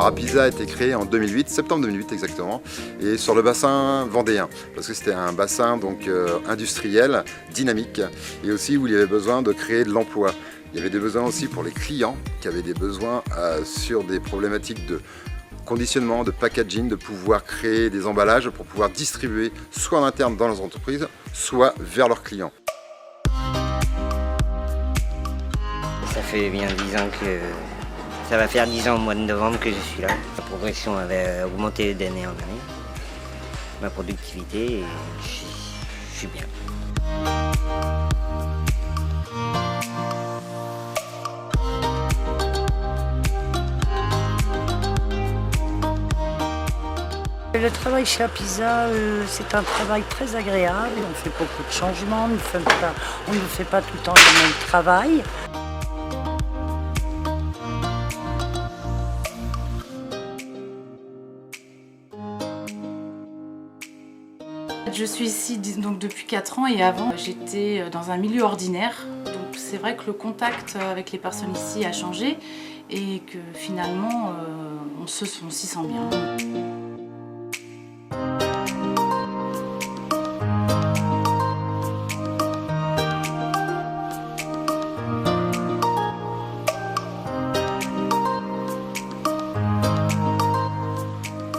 Alors Apisa a été créé en 2008, septembre 2008 exactement, et sur le bassin vendéen, parce que c'était un bassin donc industriel, dynamique, et aussi où il y avait besoin de créer de l'emploi. Il y avait des besoins aussi pour les clients qui avaient des besoins sur des problématiques de conditionnement, de packaging, de pouvoir créer des emballages pour pouvoir distribuer soit en interne dans leurs entreprises, soit vers leurs clients. Ça fait bien 10 ans que... Ça va faire 10 ans au mois de novembre que je suis là. La progression avait augmenté d'année en année. Ma productivité, et je suis bien. Le travail chez Apisa, c'est un travail très agréable. On fait beaucoup de changements, on ne fait pas tout le temps le même travail. Je suis ici donc depuis 4 ans et avant j'étais dans un milieu ordinaire. Donc c'est vrai que le contact avec les personnes ici a changé et que finalement on s'y sent bien.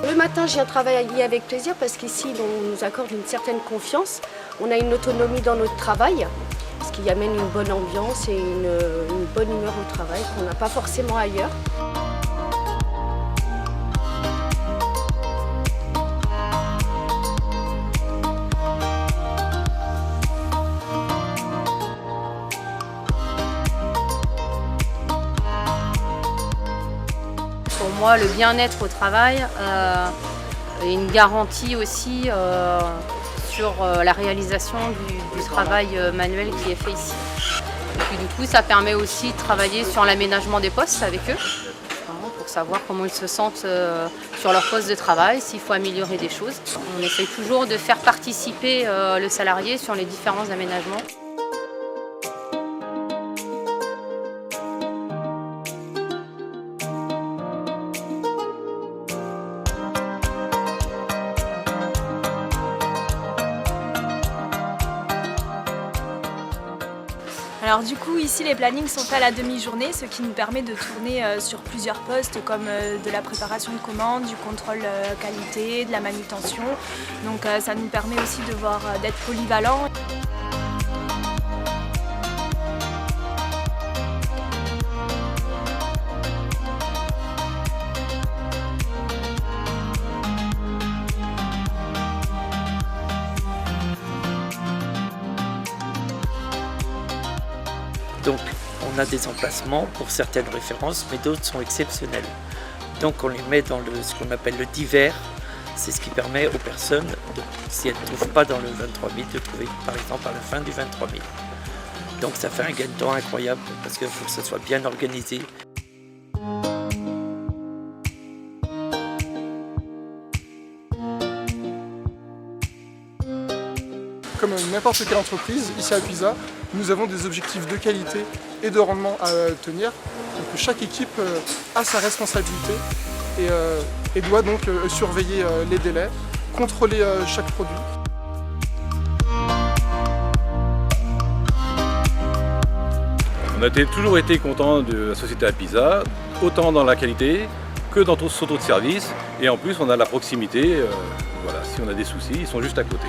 Le matin, je viens travailler avec plaisir parce qu'ici, on nous accorde une certaine confiance. On a une autonomie dans notre travail, ce qui amène une bonne ambiance et une bonne humeur au travail qu'on n'a pas forcément ailleurs. Pour moi, le bien-être au travail est une garantie aussi sur la réalisation du travail manuel qui est fait ici. Et puis, du coup, ça permet aussi de travailler sur l'aménagement des postes avec eux, pour savoir comment ils se sentent sur leur poste de travail, s'il faut améliorer des choses. On essaye toujours de faire participer le salarié sur les différents aménagements. Alors du coup ici les plannings sont faits à la demi-journée, ce qui nous permet de tourner sur plusieurs postes comme de la préparation de commandes, du contrôle qualité, de la manutention. Donc ça nous permet aussi d'être polyvalent. Donc on a des emplacements pour certaines références, mais d'autres sont exceptionnels. Donc on les met dans ce qu'on appelle le divers. C'est ce qui permet aux personnes, si elles ne trouvent pas dans le 23 000, de trouver par exemple à la fin du 23 000. Donc ça fait un gain de temps incroyable parce qu'il faut que ce soit bien organisé. Comme n'importe quelle entreprise, ici à Apisa, nous avons des objectifs de qualité et de rendement à tenir. Donc chaque équipe a sa responsabilité et doit donc surveiller les délais, contrôler chaque produit. On a toujours été content de la société Apisa, autant dans la qualité que dans son taux de service. Et en plus, on a la proximité. Voilà, si on a des soucis, ils sont juste à côté.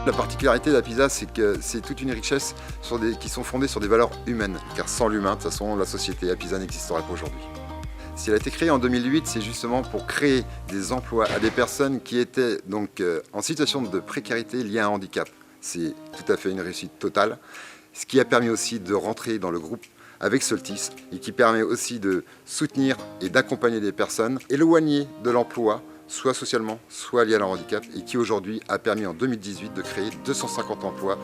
La particularité d'Apisa, c'est que c'est toute une richesse qui sont fondées sur des valeurs humaines, car sans l'humain, de toute façon, la société Apisa n'existerait pas aujourd'hui. Si elle a été créée en 2008, c'est justement pour créer des emplois à des personnes qui étaient donc en situation de précarité liée à un handicap. C'est tout à fait une réussite totale, ce qui a permis aussi de rentrer dans le groupe avec Soltis et qui permet aussi de soutenir et d'accompagner des personnes éloignées de l'emploi, soit socialement, soit liées à leur handicap, et qui aujourd'hui a permis en 2018 de créer 250 emplois.